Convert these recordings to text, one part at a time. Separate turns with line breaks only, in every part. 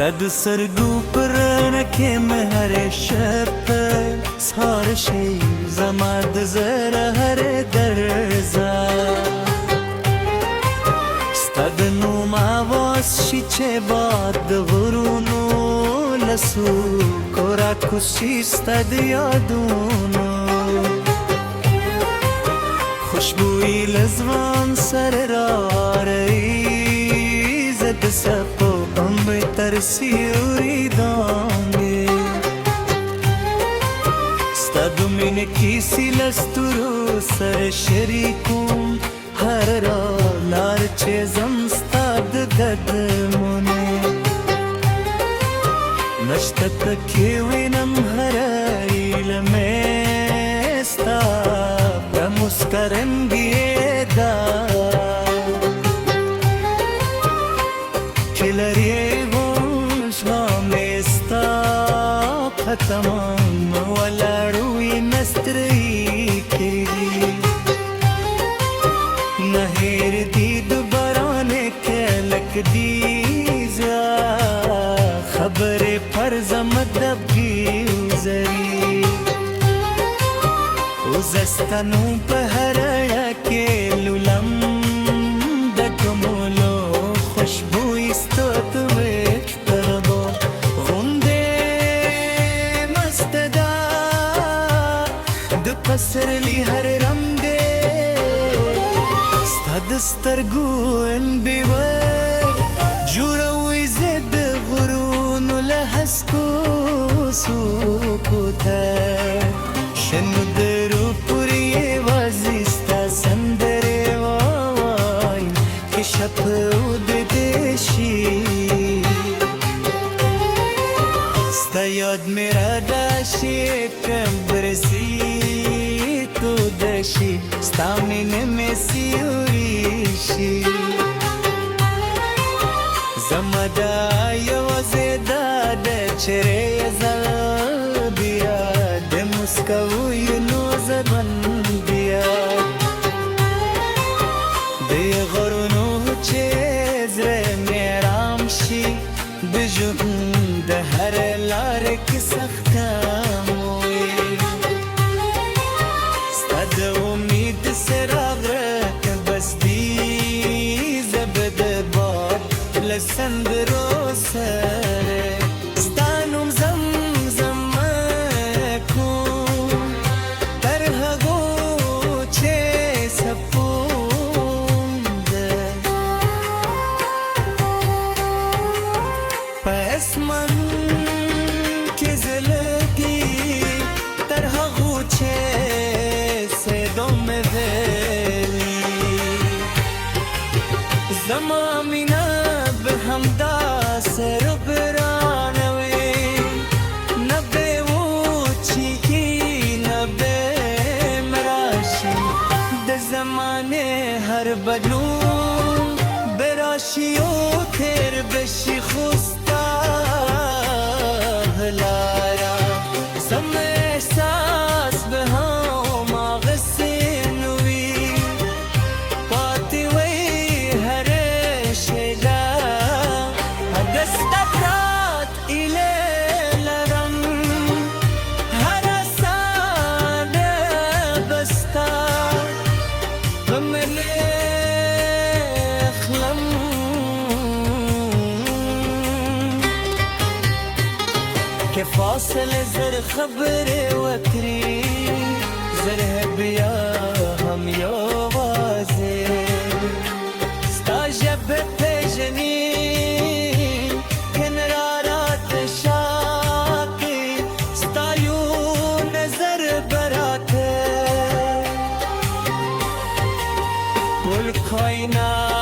Stad sergupren kim her şep Sar şey zamad zara her derza Stad numa vas şiçe bad vurunu Lasu korakusi stad yadunu खुशबुई लजवान सर इज़्ज़त सपो बम्ब तरसी उरी दांगे स्तदुमिन किसी लस्तुरु सर शरीकुम हर लार चेज़म स्तद गद मुने नश्तत केविनम हर Ilme sta muskarenge da Kilariye vosh hamesta Patamam wala rui nastri kiri Nahir did barane ke lakdiza Khabare farzamad abgi uzari Zastanu paharaya ke lulam Dakumulo khushbu istot vek tarbo Gunde mastada Du qasr li har ramde Stad stargu en biwar Jura wized ghurun lahasku sukuta Shenu deru Stayad mera dashi kambrsi tu dashi Stamine mesi urishi Zamada yawazeda de chere zalbiya De muskavu yuno zabandiya De gharunu chezre meramshi Bijum de her lare ki sakhtamoy Stad umid se ragrak basti Zabd bad lesandro sare Stanum zamzam makum Tarhago che sapunde Pasman Zamamina bhamda ser branawe Nabe uchi ki nabe marashi De zamane har badlu Berashi o ther beshi khusta hlara Sam ehsas beham agsinwi Pati فاصل زر خبر وكري زر بيا هم يوازي استاجب بجني كن رارات شاقي استايون زر براته والكائنات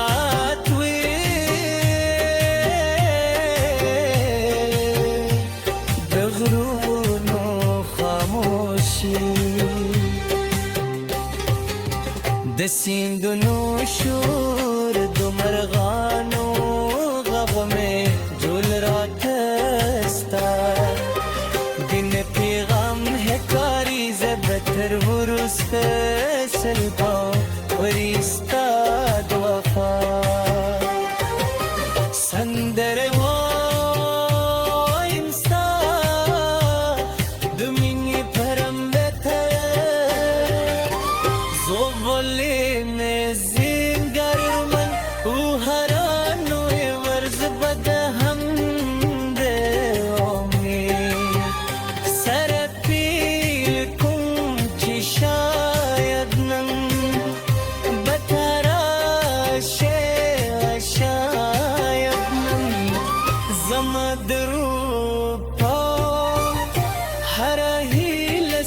دسین دنو شور دو مرغانو غغمه جول رات استا دن پیغام ہے کاری زبتر ورس فیصل پاو وریستا دو وفا سندر وہ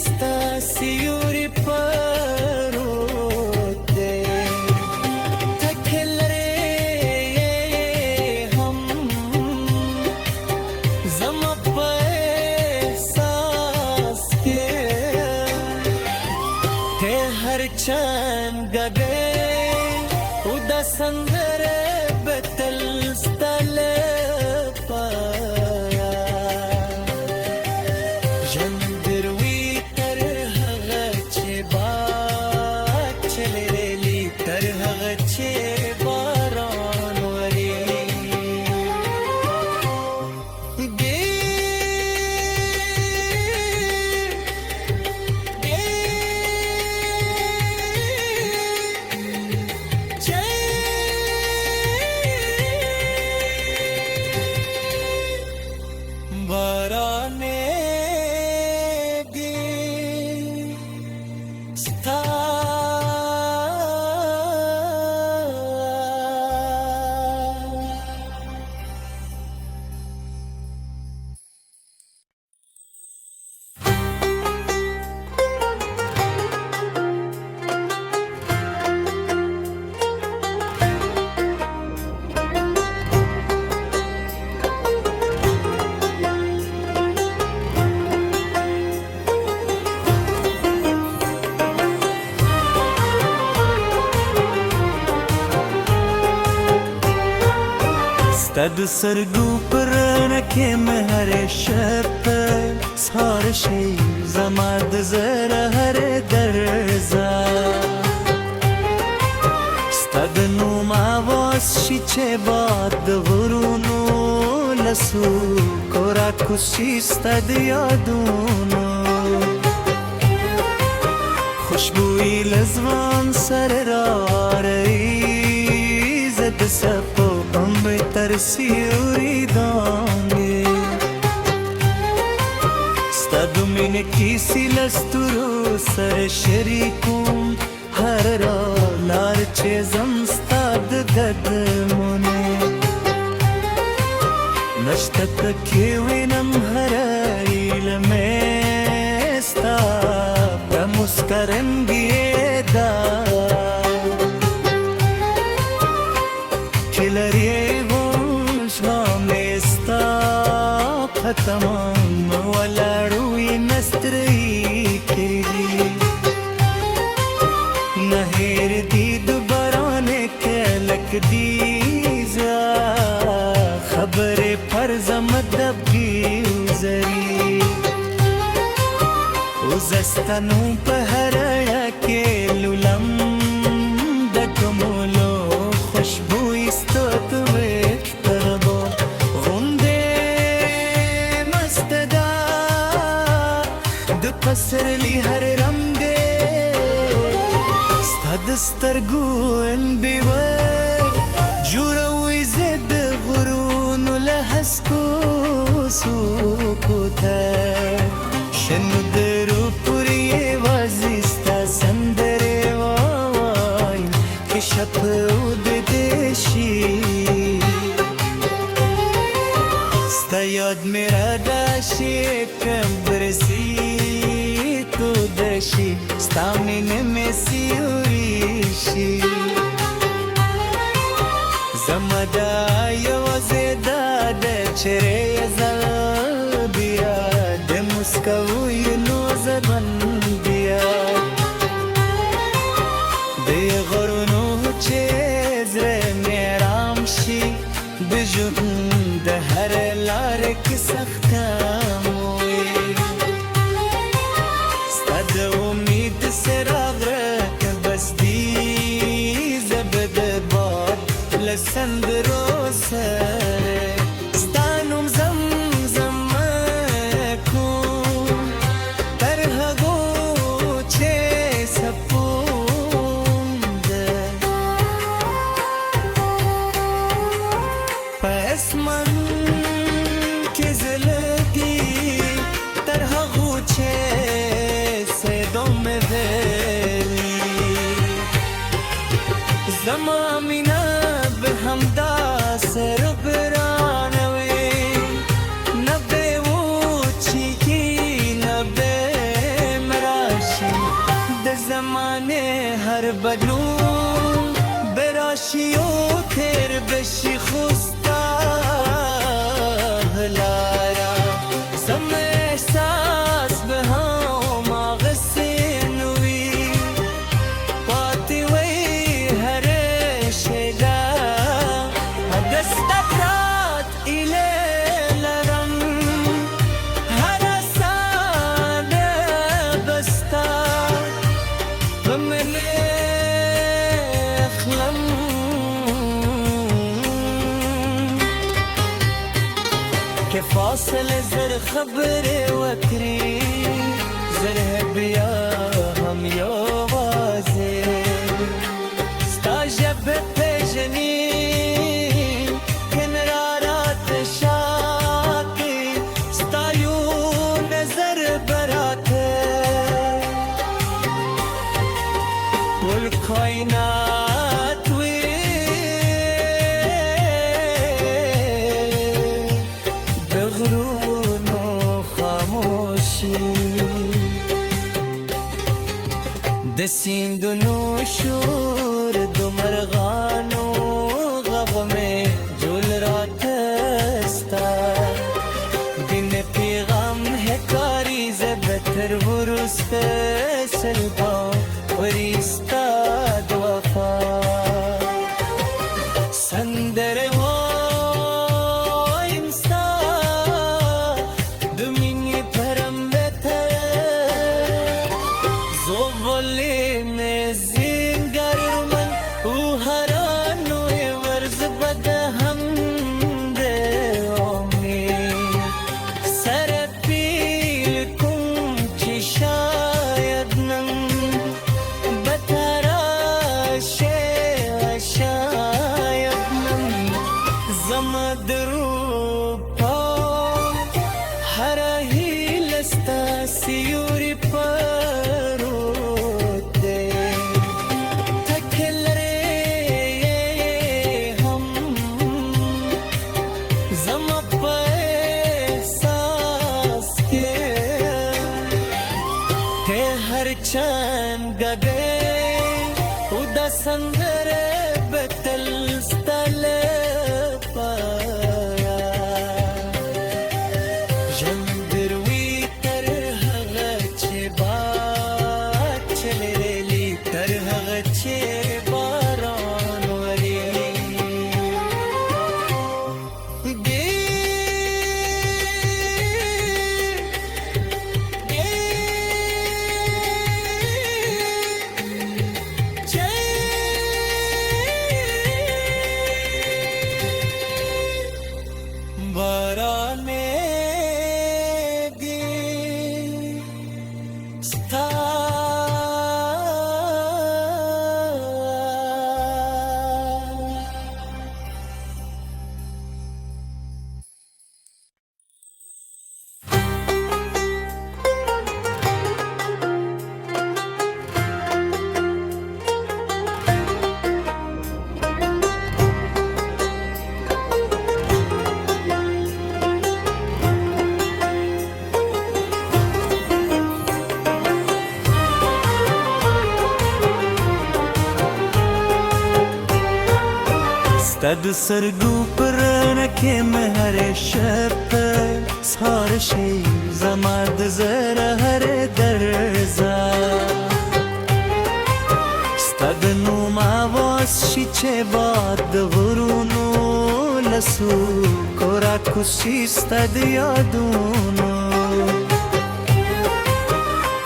ستا سیوری پروت دی تک لرې هم زما په احساس کې ته هر چند ګډې او د سندره بتل ستا لپاره ژوند دروي تر هغه چې باد چلېږي تر هغه چې باران ستا د سترګو په رڼا کې مې هرې شپه سهار شي زما د زړه هرې درزا ستا د نوم اواز شي چې باد د غرونو له څوکو راکوز شي ستا د یادونو خوشبويي له ځوان سره رارهي زه د څپو تر سیوري دانګې ستا د مینې کیسې له ستورو سره شریکوم هر لار چې ځم ستا د قدمونې نشته پکې وینم هره هیله مې ستا په مسکا رنګې ده چې لرې تمام ولاړوي نستري کېږي نه هېر دي دوباره کلک دي خبرې پر زمدب ګیزري وزستنو په هره کې لولم د کومولو خوشبويي ستوت وکتربو پسرلی هر رنگ ستا د سترګو انبیور جوړوي زه د غرونو له هسکو څوکو ته شنو درو پورې یوازې ستا سندرې وایم چې شپه اوږدې شي ستا یاد مې راشي کم برسي شي ستا مینه مې سیوري شي زما دا یوازې دا ده چې زه بیا د مسکا وینو زبن بیا د غرونو چې زړه مې ارام شي د ژوند د هر لارې کې سخته سندرو سره ستا نوم زمزم کوم تر هغو چې سپوم ده په اسمان کې زلګي تر هغو چې سدوم ویلي زما مینا همدا سر برانوي نبه وچی کی نبه जाने हर बलू बेराशियो थेर बेशी खुस्ता हलारा समय एहसास बहाओ मागसिन हुई पाती वही हरे शेला दस्तकरात इले लरम हर साने बस्ता बमले खलम के फासले जर खबर वक्री जर है बिया हम यो वाजे स्ताजब पेजनी किनरारात शाकी स्तायू नजर बराते والكائنات بغرون وخاموشي دسين دنوشور دمرغان وغغمي جول راتستا दिन पैगाम है कारी ज़बतर वरुस पे सलबा वरिस्ता वफा संदर हो इंसान दुमिनी परम बेतर ज़ोवले में ज़िंगर मन उहरानो ये वर्ज़ बद हम दे مدروبة حراهي لستا سيوري باروتي تكلري هم زما په احساس کې ته هر چند گبه او د سندر بتل ستل تد سرگو پرنکه مهر شب سار شی زماد زر هر درزا ستد نو ماواس شی چه باد غرونو لسو کورا کشی ستد یادونو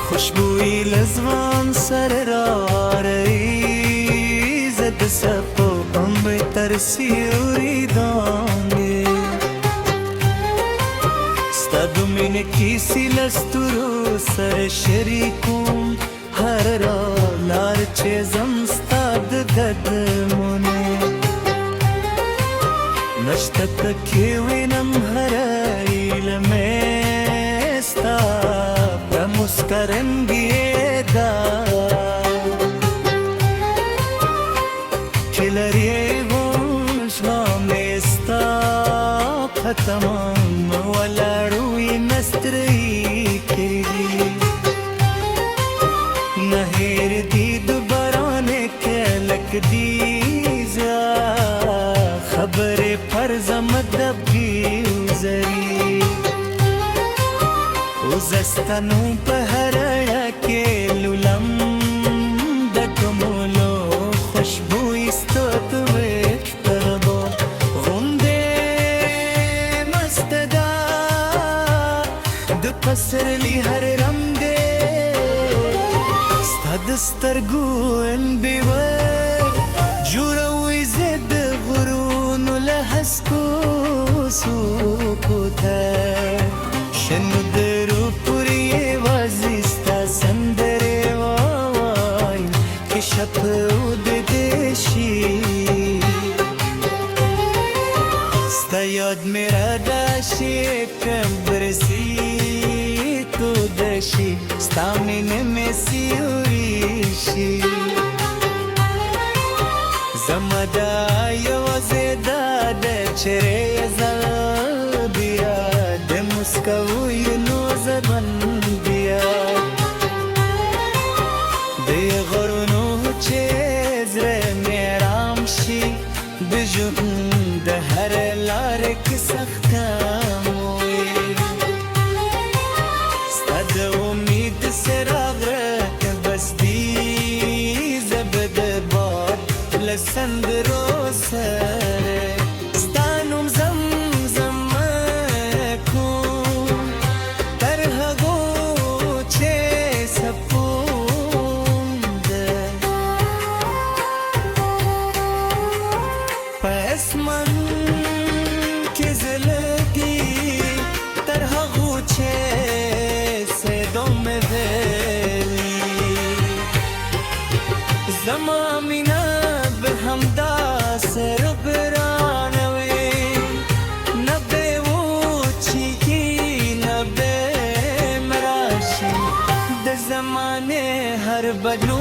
خوشبوی لزوان سر را رئی زد سپو ترسیوری دانگی ستادو من کیسی لسترو سر شریکم هر را لار چیزم ستاد قدمونه نشتت کیوینم هر ایلمستا برمسکرنگی دا چلریه تمام ولا روي نستري كري نهر دي ستنو په هر اړه کې لولم د کومولو خوشبوئی ستوي تربو غوندې مستدا د پسرلی هر رنگ دې ستاد سترګو ان بیوه جوړوي زد غرونو له هسکو سوکوته شنو درو پوری وازستا سندره وای که شپو د دشي ستا یاد میرا داشي کم برسی تو دشي ستا مینه می سیوریشي زمدا یوازې دا د چرې زل بیا د مسکوي نو زبن بیا د غرونو چې زړه مې رام شي د ژوند د هر لارې کې سخته موي ستا د امید څراغ راته بس دی زبد باد لسندرو سره ستا نوم زمزم کوم تر هغو چې سپون ده په اسمان کې زلګي تر هغو چې سدو مې ویلي زما مینا همدا سر برانوي نبه وچی کی نبه مراشی د زمانه هر بدلو